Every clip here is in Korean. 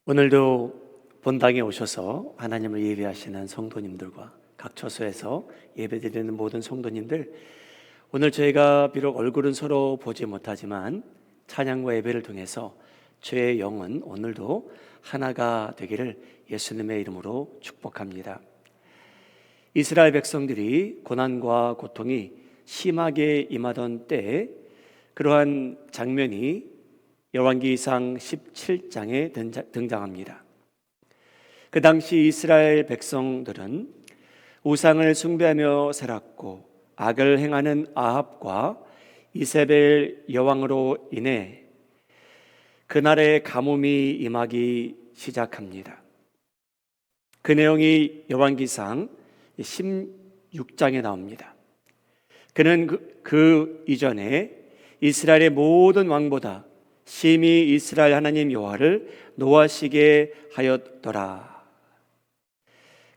오늘도 본당에 오셔서 하나님을 예배하시는 성도님들과 각 처소에서 예배드리는 모든 성도님들, 오늘 저희가 비록 얼굴은 서로 보지 못하지만 찬양과 예배를 통해서 저의 영은 오늘도 하나가 되기를 예수님의 이름으로 축복합니다. 이스라엘 백성들이 고난과 고통이 심하게 임하던 때에 그러한 장면이 열왕기상 17장에 등장합니다. 그 당시 이스라엘 백성들은 우상을 숭배하며 살았고 악을 행하는 아합과 이세벨 여왕으로 인해 그날의 가뭄이 임하기 시작합니다. 그 내용이 열왕기상 16장에 나옵니다. 그는 그 이전에 이스라엘의 모든 왕보다 심히 이스라엘 하나님 여호와를 노하시게 하였더라.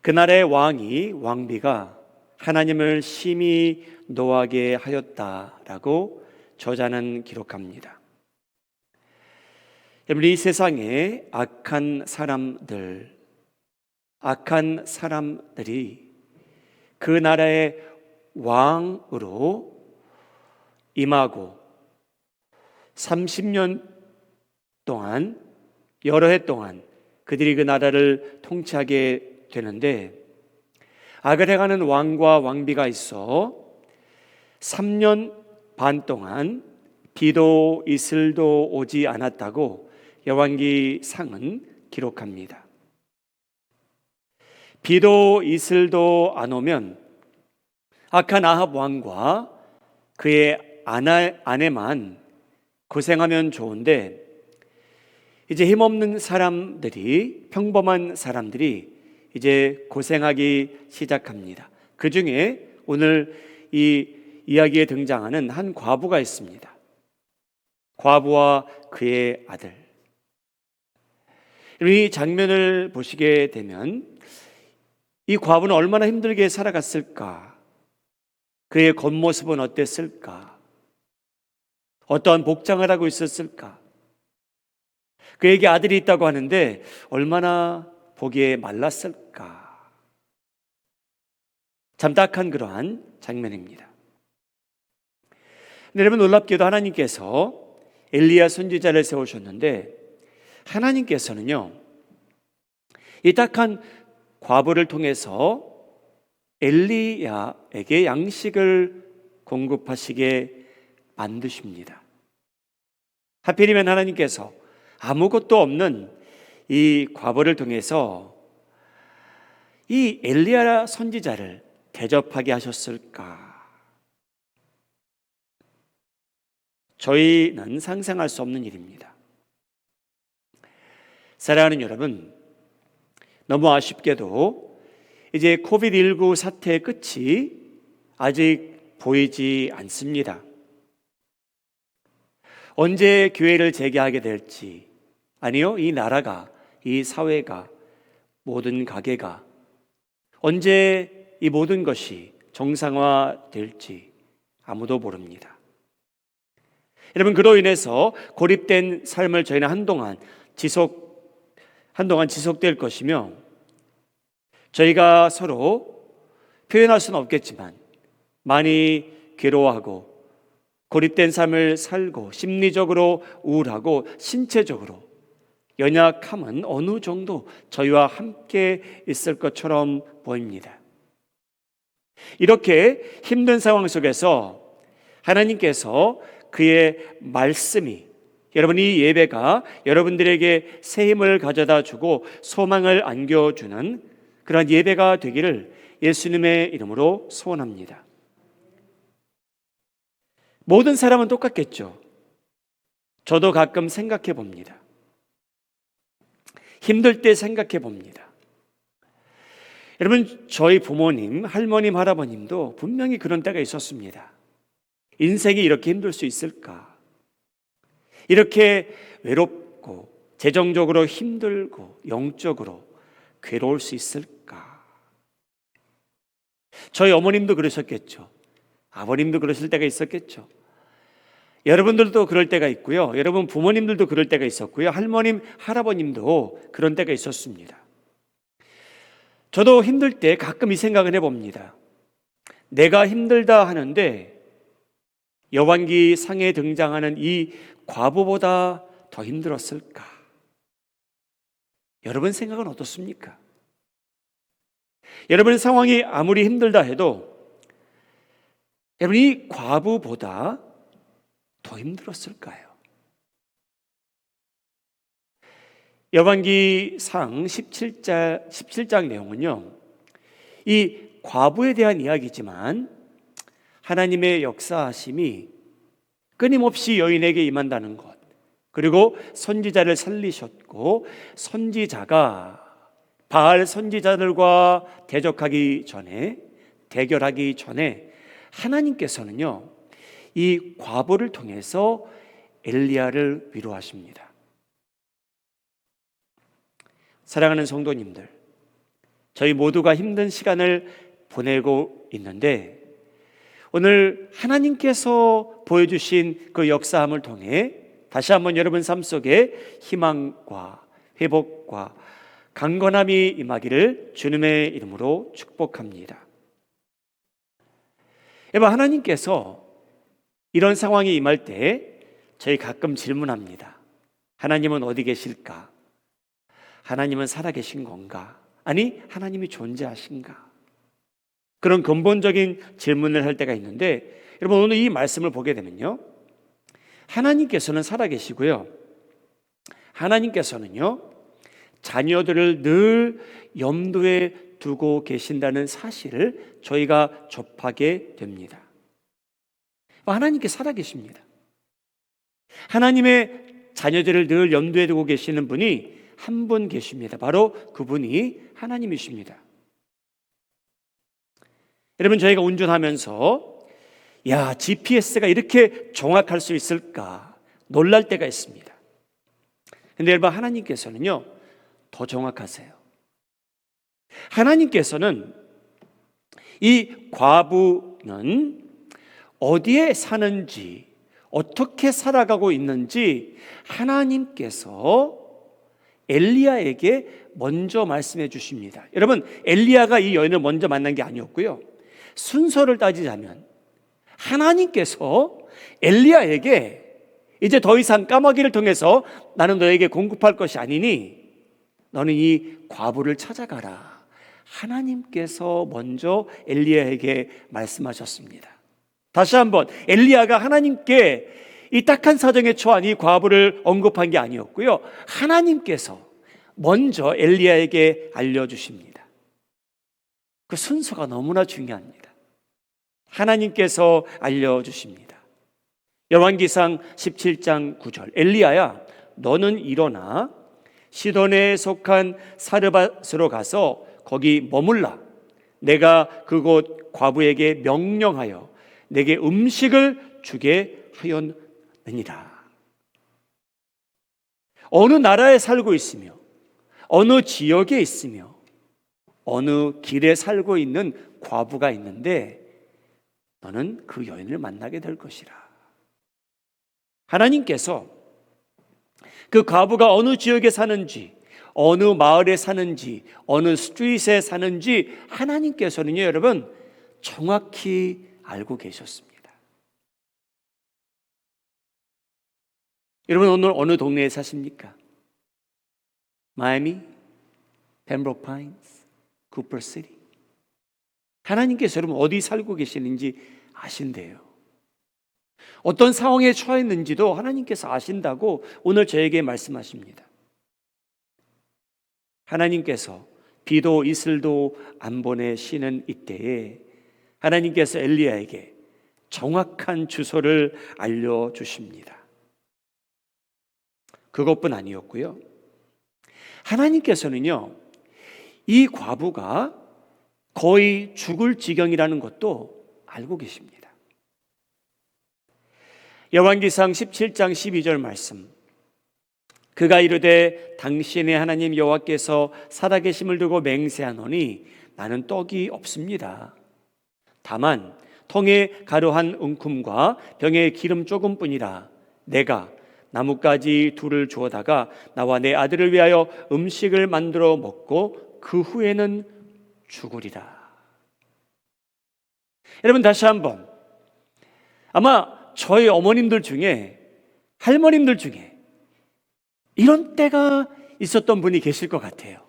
그날의 왕비가 하나님을 심히 노하게 하였다라고 저자는 기록합니다. 여러분, 이 세상에 악한 사람들이 그 나라의 왕으로 임하고 30년 동안, 여러 해 동안 그들이 그 나라를 통치하게 되는데, 악을 행하는 왕과 왕비가 있어 3년 반 동안 비도 이슬도 오지 않았다고 열왕기상은 기록합니다. 비도 이슬도 안 오면 악한 아합 왕과 그의 아내만 고생하면 좋은데, 이제 힘없는 사람들이, 평범한 사람들이 이제 고생하기 시작합니다. 그 중에 오늘 이 이야기에 등장하는 한 과부가 있습니다. 과부와 그의 아들. 이 장면을 보시게 되면 이 과부는 얼마나 힘들게 살아갔을까? 그의 겉모습은 어땠을까? 어떠한 복장을 하고 있었을까? 그에게 아들이 있다고 하는데 얼마나 보기에 말랐을까? 참 딱한 그러한 장면입니다. 여러분, 놀랍게도 하나님께서 엘리야 선지자를 세우셨는데, 하나님께서는요, 이 딱한 과부를 통해서 엘리야에게 양식을 공급하시게 만드십니다. 하필이면 하나님께서 아무것도 없는 이 과부를 통해서 이 엘리야 선지자를 대접하게 하셨을까? 저희는 상상할 수 없는 일입니다. 사랑하는 여러분, 너무 아쉽게도 이제 코비드19 사태의 끝이 아직 보이지 않습니다. 언제 교회를 재개하게 될지, 아니요, 이 나라가, 이 사회가, 모든 가게가 언제 이 모든 것이 정상화될지 아무도 모릅니다. 여러분, 그로 인해서 고립된 삶을 저희는 한동안 지속될 것이며, 저희가 서로 표현할 수는 없겠지만 많이 괴로워하고 고립된 삶을 살고 심리적으로 우울하고 신체적으로 연약함은 어느 정도 저희와 함께 있을 것처럼 보입니다. 이렇게 힘든 상황 속에서 하나님께서 그의 말씀이, 여러분, 이 예배가 여러분들에게 새 힘을 가져다 주고 소망을 안겨주는 그런 예배가 되기를 예수님의 이름으로 소원합니다. 모든 사람은 똑같겠죠. 저도 가끔 생각해 봅니다. 힘들 때 생각해 봅니다. 여러분, 저희 부모님, 할머님, 할아버님도 분명히 그런 때가 있었습니다. 인생이 이렇게 힘들 수 있을까? 이렇게 외롭고 재정적으로 힘들고 영적으로 괴로울 수 있을까? 저희 어머님도 그러셨겠죠. 아버님도 그러실 때가 있었겠죠. 여러분들도 그럴 때가 있고요. 여러분 부모님들도 그럴 때가 있었고요. 할머님, 할아버님도 그런 때가 있었습니다. 저도 힘들 때 가끔 이 생각을 해봅니다. 내가 힘들다 하는데 열왕기 상에 등장하는 이 과부보다 더 힘들었을까? 여러분 생각은 어떻습니까? 여러분의 상황이 아무리 힘들다 해도 여러분 이 과부보다 더 힘들었을까요? 열왕기상 17장 내용은요, 이 과부에 대한 이야기지만 하나님의 역사하심이 끊임없이 여인에게 임한다는 것, 그리고 선지자를 살리셨고 선지자가 바알 선지자들과 대적하기 전에, 대결하기 전에 하나님께서는요 이 과부를 통해서 엘리야를 위로하십니다. 사랑하는 성도님들, 저희 모두가 힘든 시간을 보내고 있는데 오늘 하나님께서 보여주신 그 역사함을 통해 다시 한번 여러분 삶 속에 희망과 회복과 강건함이 임하기를 주님의 이름으로 축복합니다. 여러분, 하나님께서 이런 상황이 임할 때 저희 가끔 질문합니다. 하나님은 어디 계실까? 하나님은 살아계신 건가? 아니, 하나님이 존재하신가? 그런 근본적인 질문을 할 때가 있는데, 여러분 오늘 이 말씀을 보게 되면요, 하나님께서는 살아계시고요, 하나님께서는요 자녀들을 늘 염두에 두고 계신다는 사실을 저희가 접하게 됩니다. 하나님께 살아계십니다. 하나님의 자녀들을 늘 염두에 두고 계시는 분이 한 분 계십니다. 바로 그분이 하나님이십니다. 여러분, 저희가 운전하면서 야, GPS가 이렇게 정확할 수 있을까 놀랄 때가 있습니다. 근데 여러분, 하나님께서는요 더 정확하세요. 하나님께서는 이 과부는 어디에 사는지, 어떻게 살아가고 있는지 하나님께서 엘리야에게 먼저 말씀해 주십니다. 여러분, 엘리야가 이 여인을 먼저 만난 게 아니었고요, 순서를 따지자면 하나님께서 엘리야에게 이제 더 이상 까마귀를 통해서 나는 너에게 공급할 것이 아니니 너는 이 과부를 찾아가라, 하나님께서 먼저 엘리야에게 말씀하셨습니다. 다시 한번, 엘리야가 하나님께 이 딱한 사정에 처한 이 과부를 언급한 게 아니었고요, 하나님께서 먼저 엘리야에게 알려주십니다. 그 순서가 너무나 중요합니다. 하나님께서 알려주십니다. 열왕기상 17장 9절, 엘리야야 너는 일어나 시돈에 속한 사르밧으로 가서 거기 머물라. 내가 그곳 과부에게 명령하여 내게 음식을 주게 하였느니라. 어느 나라에 살고 있으며 어느 지역에 있으며 어느 길에 살고 있는 과부가 있는데 너는 그 여인을 만나게 될 것이라. 하나님께서 그 과부가 어느 지역에 사는지, 어느 마을에 사는지, 어느 스트릿에 사는지 하나님께서는요 여러분 정확히 알고 계셨습니다. 여러분, 오늘 어느 동네에 사십니까? 마이애미, 펜브로크 파인스, 쿠퍼 시티. 하나님께서 여러분 어디 살고 계시는지 아신대요. 어떤 상황에 처했는지도 하나님께서 아신다고 오늘 저에게 말씀하십니다. 하나님께서 비도 이슬도 안 보내시는 이때에 하나님께서 엘리야에게 정확한 주소를 알려주십니다. 그것뿐 아니었고요, 하나님께서는요 이 과부가 거의 죽을 지경이라는 것도 알고 계십니다. 열왕기상 17장 12절 말씀, 그가 이르되 당신의 하나님 여호와께서 살아계심을 두고 맹세하노니 나는 떡이 없습니다. 다만 통에 가루 한 움큼과 병에 기름 조금뿐이라 내가 나뭇가지 둘을 주어다가 나와 내 아들을 위하여 음식을 만들어 먹고 그 후에는 죽으리라. 여러분, 다시 한번, 아마 저희 어머님들 중에, 할머님들 중에 이런 때가 있었던 분이 계실 것 같아요.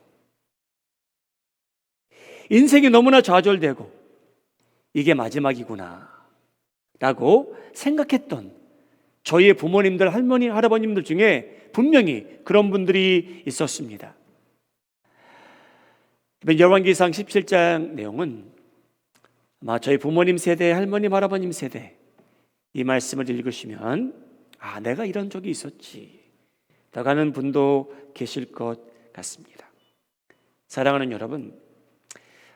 인생이 너무나 좌절되고 이게 마지막이구나 라고 생각했던 저희의 부모님들, 할머니, 할아버님들 중에 분명히 그런 분들이 있었습니다. 열왕기상 17장 내용은 아마 저희 부모님 세대, 할머님, 할아버님 세대 이 말씀을 읽으시면 내가 이런 적이 있었지 라고 하는 분도 계실 것 같습니다. 사랑하는 여러분,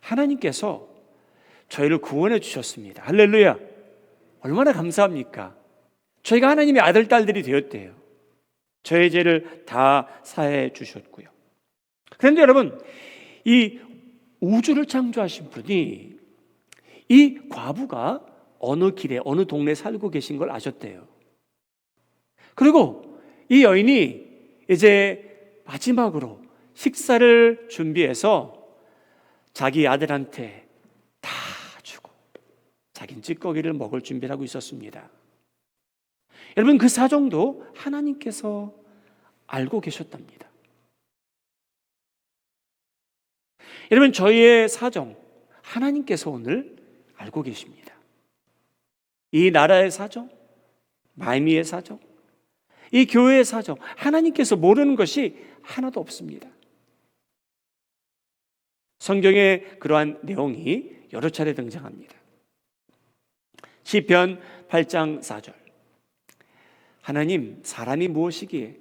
하나님께서 저희를 구원해 주셨습니다. 할렐루야. 얼마나 감사합니까? 저희가 하나님의 아들, 딸들이 되었대요. 저의 죄를 다 사해 주셨고요. 그런데 여러분, 이 우주를 창조하신 분이 이 과부가 어느 길에, 어느 동네에 살고 계신 걸 아셨대요. 그리고 이 여인이 이제 마지막으로 식사를 준비해서 자기 아들한테 다 주고 자기는 찌꺼기를 먹을 준비를 하고 있었습니다. 여러분, 그 사정도 하나님께서 알고 계셨답니다. 여러분, 저희의 사정 하나님께서 오늘 알고 계십니다. 이 나라의 사정, 마이미의 사정, 이 교회의 사정, 하나님께서 모르는 것이 하나도 없습니다. 성경에 그러한 내용이 여러 차례 등장합니다. 시편 8장 4절. 하나님, 사람이 무엇이기에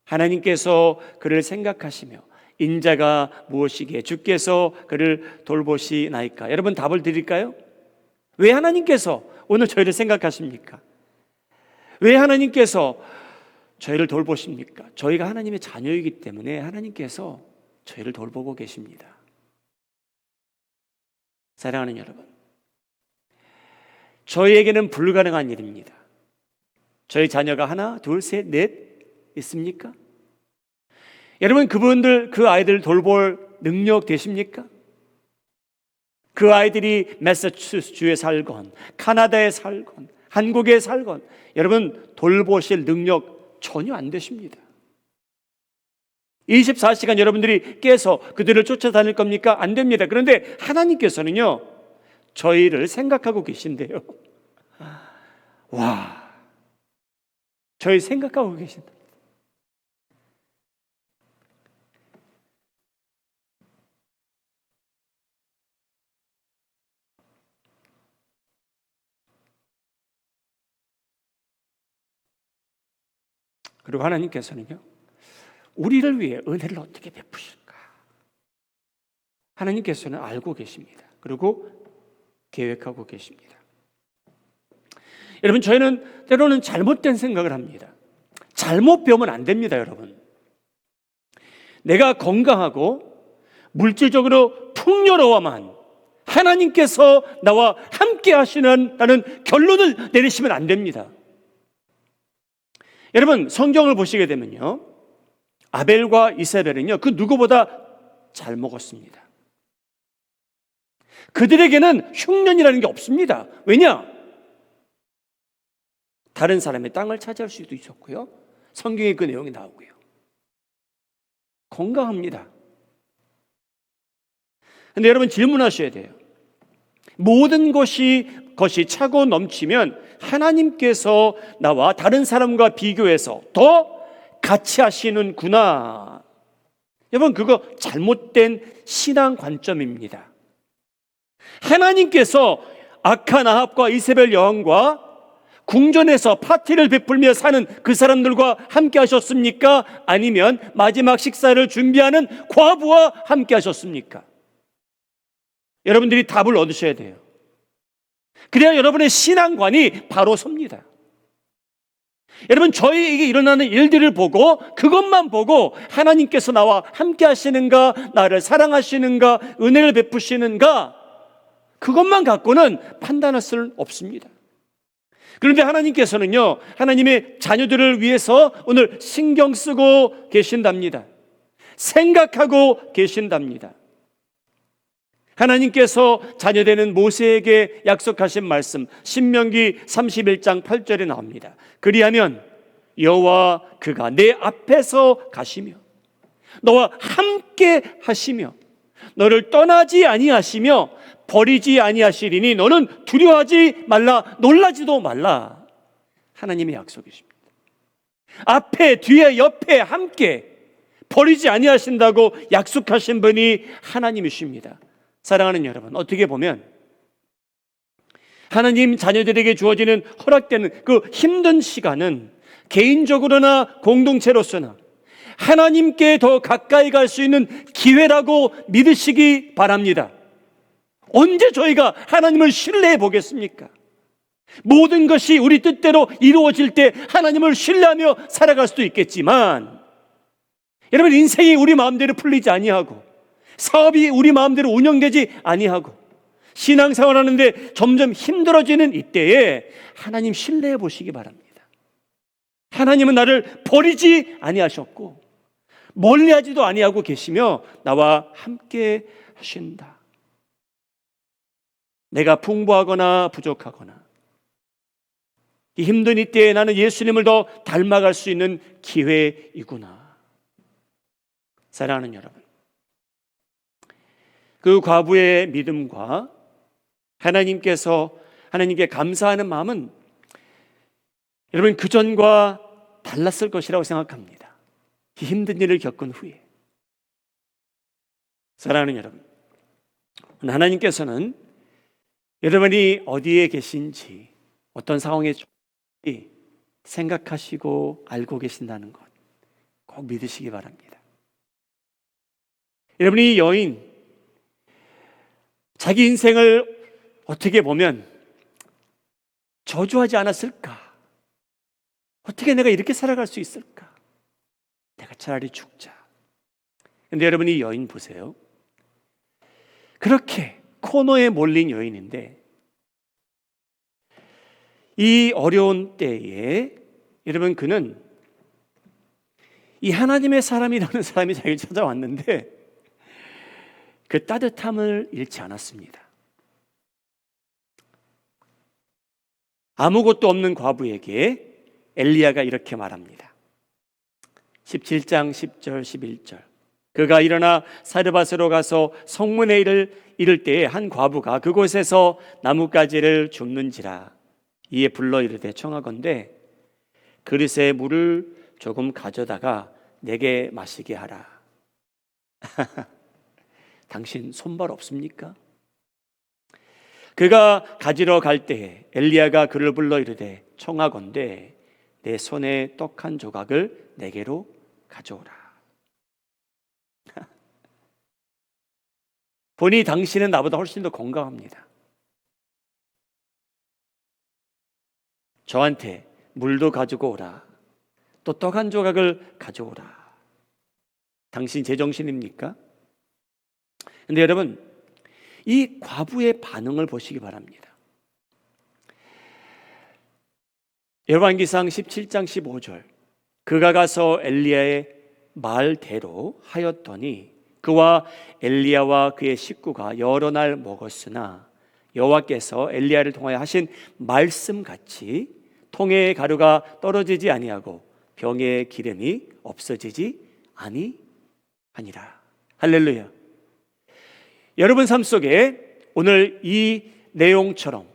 하나님께서 그를 생각하시며 인자가 무엇이기에 주께서 그를 돌보시나이까. 여러분, 답을 드릴까요? 왜 하나님께서 오늘 저희를 생각하십니까? 왜 하나님께서 저희를 돌보십니까? 저희가 하나님의 자녀이기 때문에 하나님께서 저희를 돌보고 계십니다. 사랑하는 여러분, 저희에게는 불가능한 일입니다. 저희 자녀가 하나, 둘, 셋, 넷 있습니까? 여러분, 그분들, 그 아이들 돌볼 능력 되십니까? 그 아이들이 매사추세츠주에 살건, 카나다에 살건, 한국에 살건, 여러분 돌보실 능력 전혀 안 되십니다. 24시간 여러분들이 깨서 그들을 쫓아다닐 겁니까? 안 됩니다. 그런데 하나님께서는요, 저희를 생각하고 계신데요. 와, 저희 생각하고 계신다. 그리고 하나님께서는요, 우리를 위해 은혜를 어떻게 베푸실까? 하나님께서는 알고 계십니다. 그리고 계획하고 계십니다. 여러분, 저희는 때로는 잘못된 생각을 합니다. 잘못 배우면 안 됩니다, 여러분. 내가 건강하고 물질적으로 풍요로워만 하나님께서 나와 함께 하시는 결론을 내리시면 안 됩니다. 여러분, 성경을 보시게 되면요, 아벨과 이세벨은요, 그 누구보다 잘 먹었습니다. 그들에게는 흉년이라는 게 없습니다. 왜냐? 다른 사람의 땅을 차지할 수도 있었고요, 성경에 그 내용이 나오고요. 건강합니다. 근데 여러분, 질문하셔야 돼요. 모든 것이 차고 넘치면 하나님께서 나와 다른 사람과 비교해서 더 같이 하시는구나. 여러분, 그거 잘못된 신앙 관점입니다. 하나님께서 악한 아합과 이세벨 여왕과 궁전에서 파티를 베풀며 사는 그 사람들과 함께 하셨습니까? 아니면 마지막 식사를 준비하는 과부와 함께 하셨습니까? 여러분들이 답을 얻으셔야 돼요. 그래야 여러분의 신앙관이 바로 섭니다. 여러분, 저희에게 일어나는 일들을 보고 그것만 보고 하나님께서 나와 함께 하시는가, 나를 사랑하시는가, 은혜를 베푸시는가, 그것만 갖고는 판단할 수 없습니다. 그런데 하나님께서는요, 하나님의 자녀들을 위해서 오늘 신경 쓰고 계신답니다. 생각하고 계신답니다. 하나님께서 자녀되는 모세에게 약속하신 말씀, 신명기 31장 8절에 나옵니다. 그리하면 여호와 그가 내 앞에서 가시며 너와 함께 하시며 너를 떠나지 아니하시며 버리지 아니하시리니 너는 두려워하지 말라, 놀라지도 말라. 하나님의 약속이십니다. 앞에, 뒤에, 옆에 함께 버리지 아니하신다고 약속하신 분이 하나님이십니다. 사랑하는 여러분, 어떻게 보면 하나님 자녀들에게 주어지는 허락되는 그 힘든 시간은 개인적으로나 공동체로서나 하나님께 더 가까이 갈 수 있는 기회라고 믿으시기 바랍니다. 언제 저희가 하나님을 신뢰해 보겠습니까? 모든 것이 우리 뜻대로 이루어질 때 하나님을 신뢰하며 살아갈 수도 있겠지만, 여러분, 인생이 우리 마음대로 풀리지 아니하고 사업이 우리 마음대로 운영되지 아니하고 신앙생활 하는데 점점 힘들어지는 이때에 하나님 신뢰해 보시기 바랍니다. 하나님은 나를 버리지 아니하셨고 멀리하지도 아니하고 계시며 나와 함께 하신다. 내가 풍부하거나 부족하거나 이 힘든 이때에 나는 예수님을 더 닮아갈 수 있는 기회이구나. 사랑하는 여러분, 그 과부의 믿음과 하나님께 감사하는 마음은 여러분 그전과 달랐을 것이라고 생각합니다. 이 힘든 일을 겪은 후에. 사랑하는 여러분, 하나님께서는 여러분이 어디에 계신지, 어떤 상황에 처한지 생각하시고 알고 계신다는 것 꼭 믿으시기 바랍니다. 여러분이 여인, 자기 인생을 어떻게 보면 저주하지 않았을까? 어떻게 내가 이렇게 살아갈 수 있을까? 내가 차라리 죽자. 근데 여러분, 이 여인 보세요. 그렇게 코너에 몰린 여인인데 이 어려운 때에 여러분 그는 이 하나님의 사람이라는 사람이 자기를 찾아왔는데 그 따뜻함을 잃지 않았습니다. 아무것도 없는 과부에게 엘리야가 이렇게 말합니다. 17장 10절 11절. 그가 일어나 사르밧으로 가서 성문에 이를 때에 한 과부가 그곳에서 나뭇가지를 줍는지라. 이에 불러 이르되 청하건대 그릇에 물을 조금 가져다가 내게 마시게 하라. 당신 손발 없습니까? 그가 가지러 갈 때에 엘리야가 그를 불러 이르되 청하건대 내 손에 떡 한 조각을 내게로 가져오라. 보니 당신은 나보다 훨씬 더 건강합니다. 저한테 물도 가지고 오라. 또 떡 한 조각을 가져오라. 당신 제정신입니까? 근데 여러분, 이 과부의 반응을 보시기 바랍니다. 열왕기상 17장 15절. 그가 가서 엘리야의 말대로 하였더니 그와 엘리야와 그의 식구가 여러 날 먹었으나 여호와께서 엘리야를 통하여 하신 말씀같이 통에 가루가 떨어지지 아니하고 병에 기름이 없어지지 아니하니라. 할렐루야. 여러분 삶 속에 오늘 이 내용처럼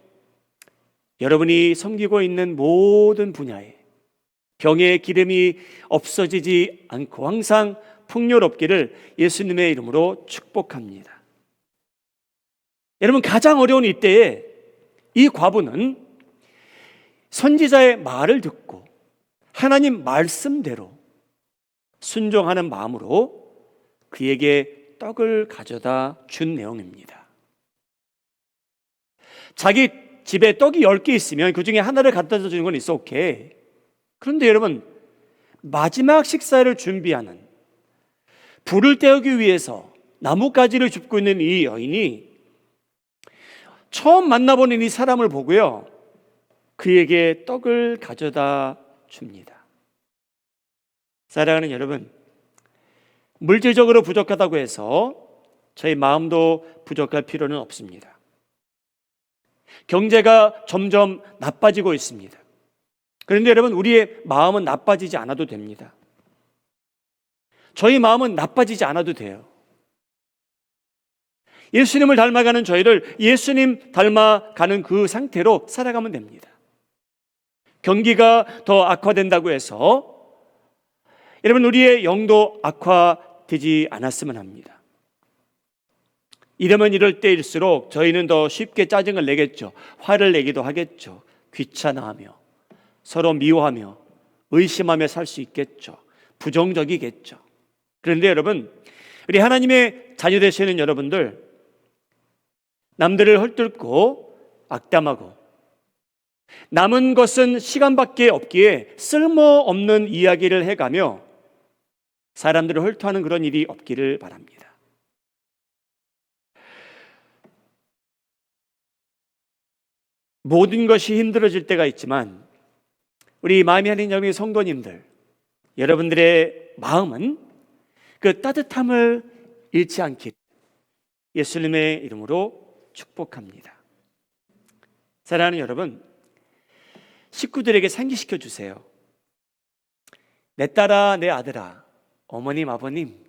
여러분이 섬기고 있는 모든 분야에 병에 기름이 없어지지 않고 항상 풍요롭기를 예수님의 이름으로 축복합니다. 여러분, 가장 어려운 이때에 이 과부는 선지자의 말을 듣고 하나님 말씀대로 순종하는 마음으로 그에게 떡을 가져다 준 내용입니다. 자기 집에 떡이 10개 있으면 그 중에 하나를 갖다 주는 건 있어 오케이. 그런데 여러분, 마지막 식사를 준비하는, 불을 때우기 위해서 나뭇가지를 줍고 있는 이 여인이 처음 만나보는 이 사람을 보고요, 그에게 떡을 가져다 줍니다. 사랑하는 여러분, 물질적으로 부족하다고 해서 저희 마음도 부족할 필요는 없습니다. 경제가 점점 나빠지고 있습니다. 그런데 여러분, 우리의 마음은 나빠지지 않아도 됩니다. 저희 마음은 나빠지지 않아도 돼요. 예수님을 닮아가는 저희를 예수님 닮아가는 그 상태로 살아가면 됩니다. 경기가 더 악화된다고 해서 여러분, 우리의 영도 악화되지 않았으면 합니다. 이러면 이럴 때일수록 저희는 더 쉽게 짜증을 내겠죠. 화를 내기도 하겠죠. 귀찮아하며 서로 미워하며 의심하며 살 수 있겠죠. 부정적이겠죠. 그런데 여러분, 우리 하나님의 자녀 되시는 여러분들, 남들을 헐뜯고 악담하고 남은 것은 시간밖에 없기에 쓸모없는 이야기를 해가며 사람들을 헐뜯하는 그런 일이 없기를 바랍니다. 모든 것이 힘들어질 때가 있지만 우리 마음이 하나님 여러분의 성도님들, 여러분들의 마음은 그 따뜻함을 잃지 않길 예수님의 이름으로 축복합니다. 사랑하는 여러분, 식구들에게 상기시켜 주세요. 내 딸아, 내 아들아, 어머님, 아버님,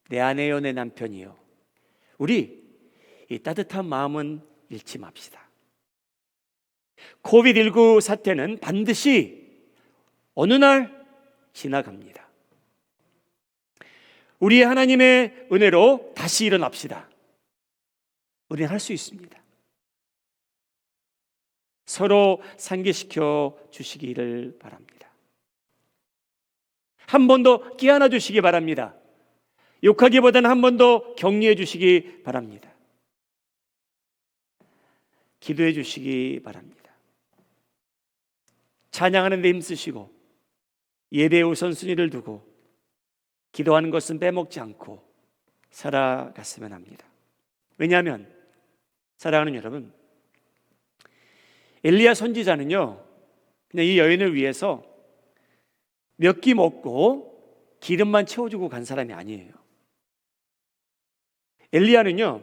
내 아내요, 내 남편이요, 우리 이 따뜻한 마음은 잃지 맙시다. 코비드19 사태는 반드시 어느 날 지나갑니다. 우리 하나님의 은혜로 다시 일어납시다. 우리는 할 수 있습니다. 서로 상기시켜 주시기를 바랍니다. 한 번 더 끼안아 주시기 바랍니다. 욕하기보다는 한 번 더 격려해 주시기 바랍니다. 기도해 주시기 바랍니다. 찬양하는 데 힘쓰시고 예배의 우선순위를 두고 기도하는 것은 빼먹지 않고 살아갔으면 합니다. 왜냐하면 사랑하는 여러분, 엘리야 선지자는요, 그냥 이 여인을 위해서 몇 끼 먹고 기름만 채워주고 간 사람이 아니에요. 엘리야는요,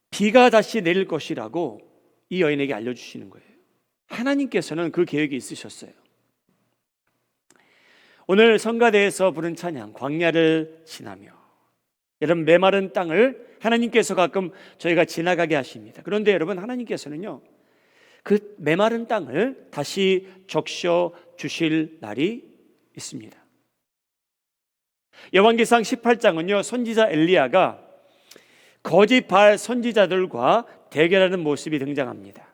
비가 다시 내릴 것이라고 이 여인에게 알려주시는 거예요. 하나님께서는 그 계획이 있으셨어요. 오늘 성가대에서 부른 찬양 광야를 지나며, 여러분, 메마른 땅을 하나님께서 가끔 저희가 지나가게 하십니다. 그런데 여러분, 하나님께서는요, 그 메마른 땅을 다시 적셔 주실 날이 있습니다. 열왕기상 18장은요, 선지자 엘리야가 거짓 바알 선지자들과 대결하는 모습이 등장합니다.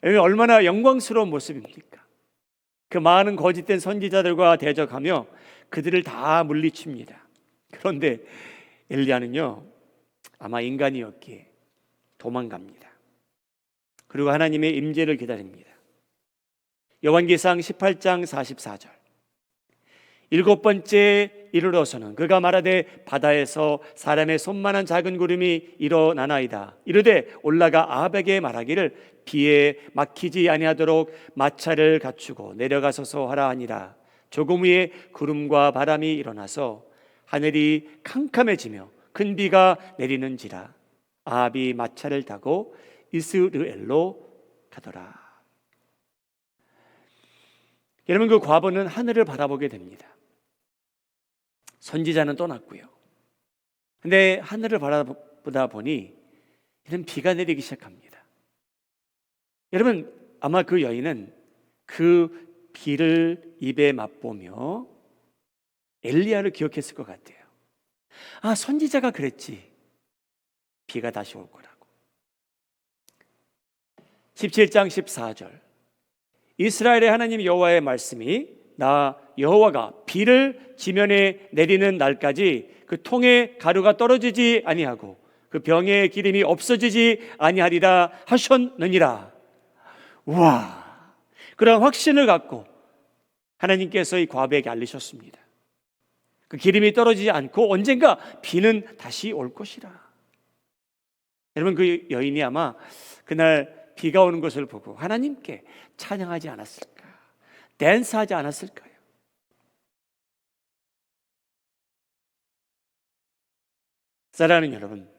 얼마나 영광스러운 모습입니까? 그 많은 거짓된 선지자들과 대적하며 그들을 다 물리칩니다. 그런데 엘리야는요, 아마 인간이었기에 도망갑니다. 그리고 하나님의 임재를 기다립니다. 열왕기상 18장 44절, 일곱 번째 이르러서는 그가 말하되 바다에서 사람의 손만한 작은 구름이 일어나나이다. 이르되 올라가 아합에게 말하기를 비에 막히지 아니하도록 마차를 갖추고 내려가서서 하라 하니라. 조금 후에 구름과 바람이 일어나서 하늘이 캄캄해지며 큰 비가 내리는지라. 아합이 마차를 타고 이스르엘로 가더라. 여러분, 그 과부는 하늘을 바라보게 됩니다. 선지자는 떠났고요. 근데 하늘을 바라보다 보니 이런 비가 내리기 시작합니다. 여러분, 아마 그 여인은 그 비를 입에 맛보며 엘리야를 기억했을 것 같아요. 아, 선지자가 그랬지. 비가 다시 올 거라고. 17장 14절, 이스라엘의 하나님 여호와의 말씀이 나 여호와가 비를 지면에 내리는 날까지 그 통에 가루가 떨어지지 아니하고 그 병에 기름이 없어지지 아니하리라 하셨느니라. 우와, 그런 확신을 갖고 하나님께서 이 과부에게 알리셨습니다. 그 기름이 떨어지지 않고 언젠가 비는 다시 올 것이라. 여러분, 그 여인이 아마 그날 비가 오는 것을 보고 하나님께 찬양하지 않았을까? 댄스하지 않았을까요? 사랑하는 여러분,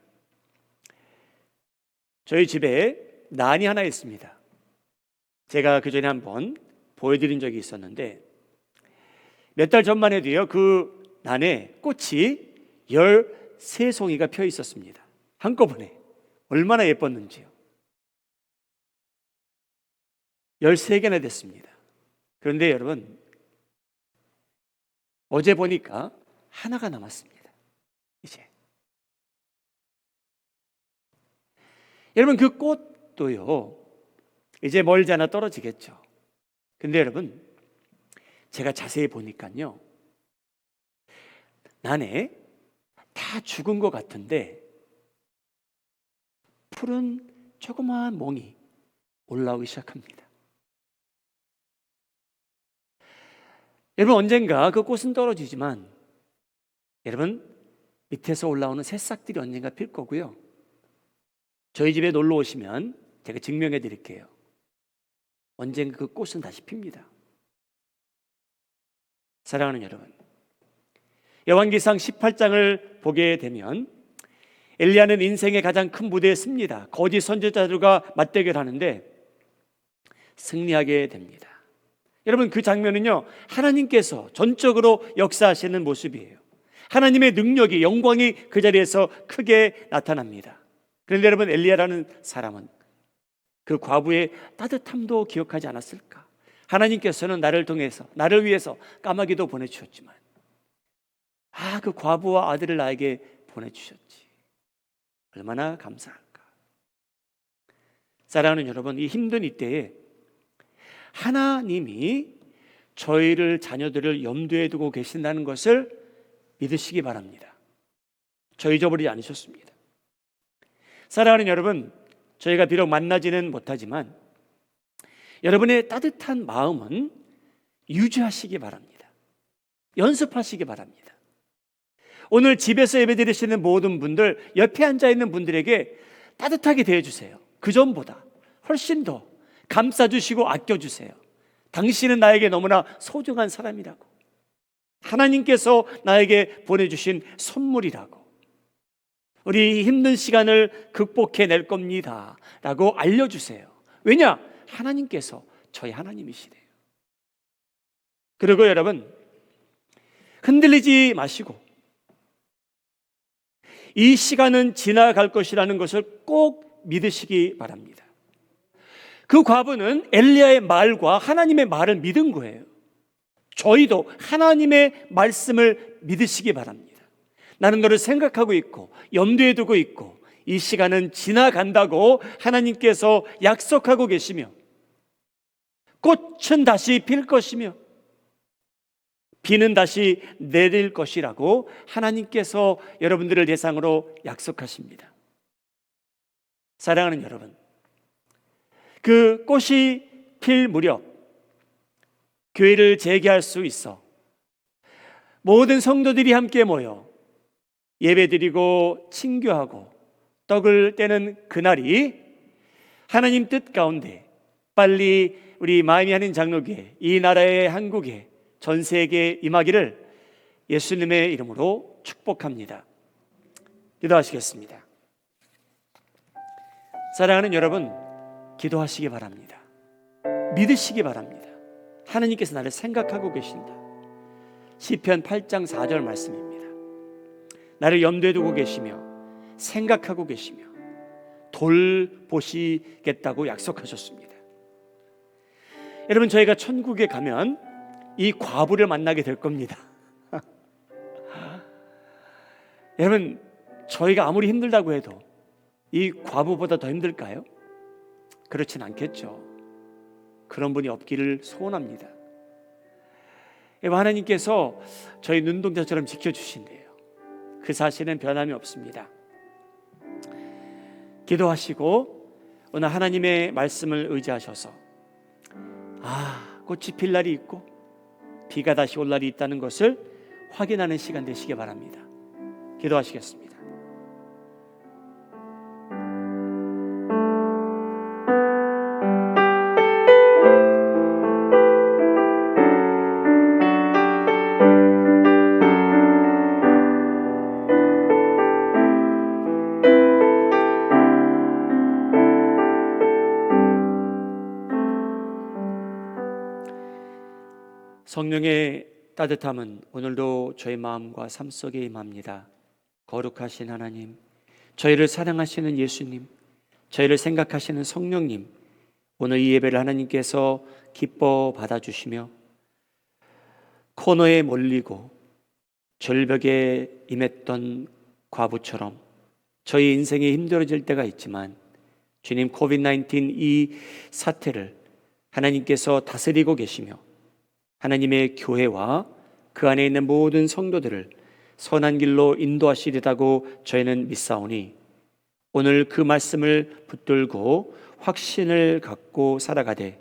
저희 집에 난이 하나 있습니다. 제가 그 전에 한번 보여드린 적이 있었는데, 몇 달 전만 해도요, 그 난에 꽃이 13송이가 펴 있었습니다. 한꺼번에. 얼마나 예뻤는지요. 13개나 됐습니다. 그런데 여러분, 어제 보니까 하나가 남았습니다. 이제. 여러분, 그 꽃도요, 이제 멀지 않아 떨어지겠죠. 근데 여러분, 제가 자세히 보니까요, 난에 다 죽은 것 같은데 푸른 조그마한 몽이 올라오기 시작합니다. 여러분, 언젠가 그 꽃은 떨어지지만 여러분, 밑에서 올라오는 새싹들이 언젠가 필 거고요. 저희 집에 놀러 오시면 제가 증명해 드릴게요. 언젠가 그 꽃은 다시 핍니다. 사랑하는 여러분, 열왕기상 18장을 보게 되면 엘리야는 인생의 가장 큰 무대에 섭니다. 거짓 선지자들과 맞대결하는데 승리하게 됩니다. 여러분, 그 장면은요, 하나님께서 전적으로 역사하시는 모습이에요. 하나님의 능력이, 영광이 그 자리에서 크게 나타납니다. 그런데 여러분, 엘리야라는 사람은 그 과부의 따뜻함도 기억하지 않았을까? 하나님께서는 나를 통해서, 나를 위해서 까마귀도 보내주셨지만, 그 과부와 아들을 나에게 보내주셨지. 얼마나 감사할까. 사랑하는 여러분, 이 힘든 이때에 하나님이 저희를, 자녀들을 염두에 두고 계신다는 것을 믿으시기 바랍니다. 저 잊어버리지 않으셨습니다. 사랑하는 여러분, 저희가 비록 만나지는 못하지만 여러분의 따뜻한 마음은 유지하시기 바랍니다. 연습하시기 바랍니다. 오늘 집에서 예배드리시는 모든 분들, 옆에 앉아있는 분들에게 따뜻하게 대해주세요. 그전보다 훨씬 더 감싸주시고 아껴주세요. 당신은 나에게 너무나 소중한 사람이라고, 하나님께서 나에게 보내주신 선물이라고, 우리 힘든 시간을 극복해낼 겁니다 라고 알려주세요. 왜냐? 하나님께서 저희 하나님이시래요. 그리고 여러분, 흔들리지 마시고 이 시간은 지나갈 것이라는 것을 꼭 믿으시기 바랍니다. 그 과부는 엘리야의 말과 하나님의 말을 믿은 거예요. 저희도 하나님의 말씀을 믿으시기 바랍니다. 나는 너를 생각하고 있고 염두에 두고 있고 이 시간은 지나간다고 하나님께서 약속하고 계시며, 꽃은 다시 필 것이며 비는 다시 내릴 것이라고 하나님께서 여러분들을 대상으로 약속하십니다. 사랑하는 여러분, 그 꽃이 필 무렵 교회를 재개할 수 있어 모든 성도들이 함께 모여 예배드리고 친교하고 떡을 떼는 그날이 하나님 뜻 가운데 빨리 우리 마음이 하는 장로교회, 이 나라의 한국에, 전 세계에 임하기를 예수님의 이름으로 축복합니다. 기도하시겠습니다. 사랑하는 여러분, 기도하시기 바랍니다. 믿으시기 바랍니다. 하나님께서 나를 생각하고 계신다. 시편 8장 4절 말씀입니다. 나를 염두에 두고 계시며 생각하고 계시며 돌보시겠다고 약속하셨습니다. 여러분, 저희가 천국에 가면 이 과부를 만나게 될 겁니다. 여러분, 저희가 아무리 힘들다고 해도 이 과부보다 더 힘들까요? 그렇진 않겠죠. 그런 분이 없기를 소원합니다. 하나님께서 저희 눈동자처럼 지켜주신대요. 그 사실은 변함이 없습니다. 기도하시고 오늘 하나님의 말씀을 의지하셔서 꽃이 필 날이 있고 비가 다시 올 날이 있다는 것을 확인하는 시간 되시기 바랍니다. 기도하시겠습니다. 성령의 따뜻함은 오늘도 저희 마음과 삶 속에 임합니다. 거룩하신 하나님, 저희를 사랑하시는 예수님, 저희를 생각하시는 성령님, 오늘 이 예배를 하나님께서 기뻐 받아주시며 코너에 몰리고 절벽에 임했던 과부처럼 저희 인생이 힘들어질 때가 있지만 주님, 코비드-19 이 사태를 하나님께서 다스리고 계시며 하나님의 교회와 그 안에 있는 모든 성도들을 선한 길로 인도하시리라고 저희는 믿사오니 오늘 그 말씀을 붙들고 확신을 갖고 살아가되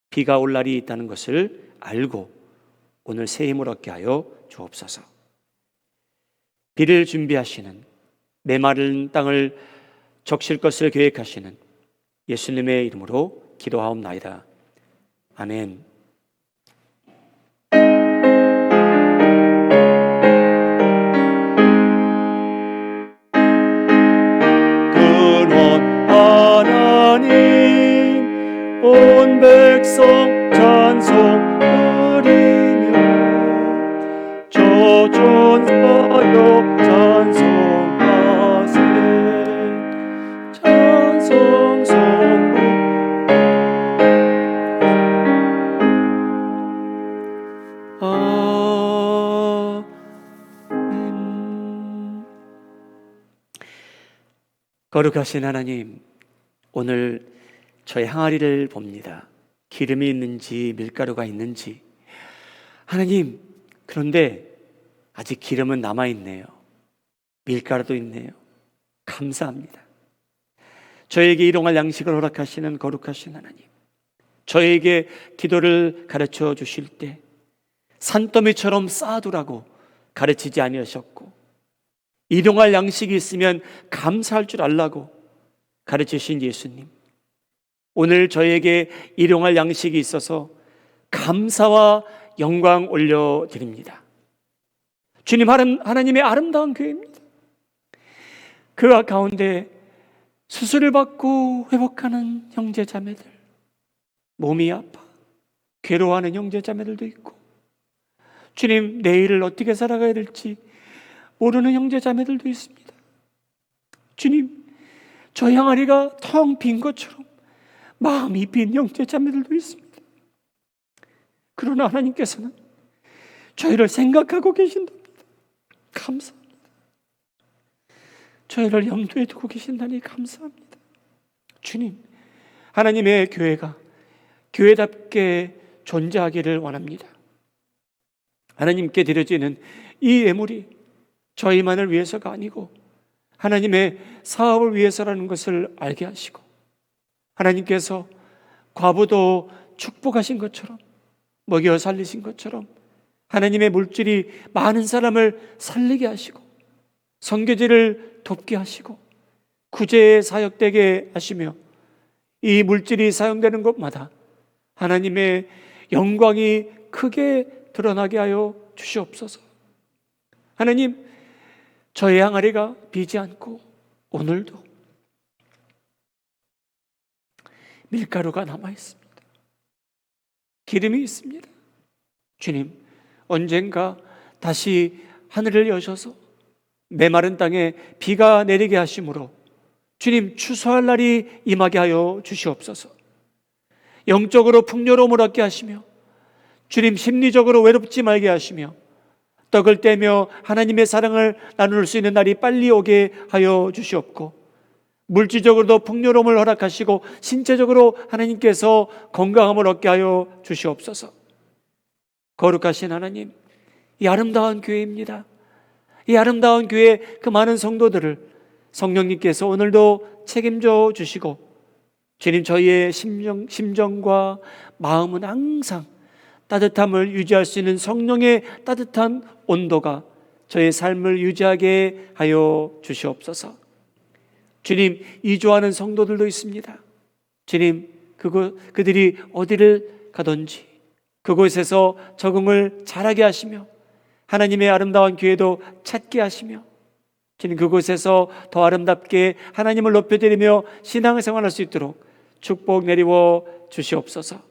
비가 올 날이 있다는 것을 알고 오늘 새 힘을 얻게 하여 주옵소서. 비를 준비하시는, 메마른 땅을 적실 것을 계획하시는 예수님의 이름으로 기도하옵나이다. 아멘. 하나님 온 백성 찬송 드리며 저존하여 찬송하세. 찬송 성부 아멘. 거룩하신 하나님, 오늘 저의 항아리를 봅니다. 기름이 있는지 밀가루가 있는지. 하나님, 그런데 아직 기름은 남아있네요. 밀가루도 있네요. 감사합니다. 저에게 일용할 양식을 허락하시는 거룩하신 하나님, 저에게 기도를 가르쳐 주실 때 산더미처럼 쌓아두라고 가르치지 아니하셨고, 일용할 양식이 있으면 감사할 줄 알라고 가르치신 예수님, 오늘 저에게 일용할 양식이 있어서 감사와 영광 올려드립니다. 주님, 하나님의 아름다운 교회입니다. 그 가운데 수술을 받고 회복하는 형제자매들, 몸이 아파 괴로워하는 형제자매들도 있고, 주님, 내일을 어떻게 살아가야 될지 모르는 형제자매들도 있습니다. 주님, 저 항아리가 텅 빈 것처럼 마음이 빈 형제자매들도 있습니다. 그러나 하나님께서는 저희를 생각하고 계신답니다. 감사합니다. 저희를 염두에 두고 계신다니 감사합니다. 주님, 하나님의 교회가 교회답게 존재하기를 원합니다. 하나님께 드려지는 이 예물이 저희만을 위해서가 아니고 하나님의 사업을 위해서라는 것을 알게 하시고, 하나님께서 과부도 축복하신 것처럼, 먹여 살리신 것처럼 하나님의 물질이 많은 사람을 살리게 하시고, 선교지를 돕게 하시고, 구제에 사역되게 하시며, 이 물질이 사용되는 곳마다 하나님의 영광이 크게 드러나게 하여 주시옵소서. 하나님, 저의 항아리가 비지 않고 오늘도 밀가루가 남아 있습니다. 기름이 있습니다. 주님, 언젠가 다시 하늘을 여셔서 메마른 땅에 비가 내리게 하심으로 주님, 추수할 날이 임하게 하여 주시옵소서. 영적으로 풍요로움을 얻게 하시며, 주님, 심리적으로 외롭지 말게 하시며, 떡을 떼며 하나님의 사랑을 나눌 수 있는 날이 빨리 오게 하여 주시옵고, 물질적으로도 풍요로움을 허락하시고 신체적으로 하나님께서 건강함을 얻게 하여 주시옵소서. 거룩하신 하나님, 이 아름다운 교회입니다. 이 아름다운 교회 그 많은 성도들을 성령님께서 오늘도 책임져 주시고, 주님, 저희의 심정과 마음은 항상 따뜻함을 유지할 수 있는 성령의 따뜻한 온도가 저의 삶을 유지하게 하여 주시옵소서. 주님, 이주하는 성도들도 있습니다. 주님, 그들이 어디를 가든지 그곳에서 적응을 잘하게 하시며, 하나님의 아름다운 교회도 찾게 하시며, 주님, 그곳에서 더 아름답게 하나님을 높여드리며 신앙생활할 수 있도록 축복 내리워 주시옵소서.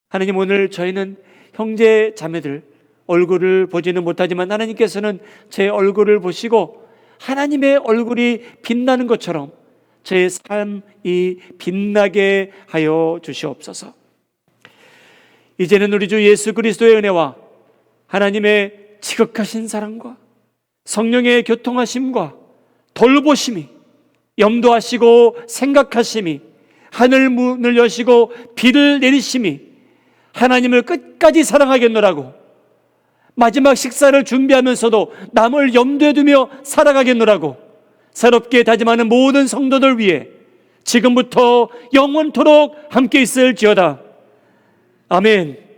하나님, 오늘 저희는 형제 자매들 얼굴을 보지는 못하지만 하나님께서는 제 얼굴을 보시고 하나님의 얼굴이 빛나는 것처럼 제 삶이 빛나게 하여 주시옵소서. 이제는 우리 주 예수 그리스도의 은혜와 하나님의 지극하신 사랑과 성령의 교통하심과 돌보심이, 염두하시고 생각하심이, 하늘 문을 여시고 비를 내리심이, 하나님을 끝까지 사랑하겠노라고, 마지막 식사를 준비하면서도 남을 염두에 두며 살아가겠노라고 새롭게 다짐하는 모든 성도들 위해 지금부터 영원토록 함께 있을지어다. 아멘.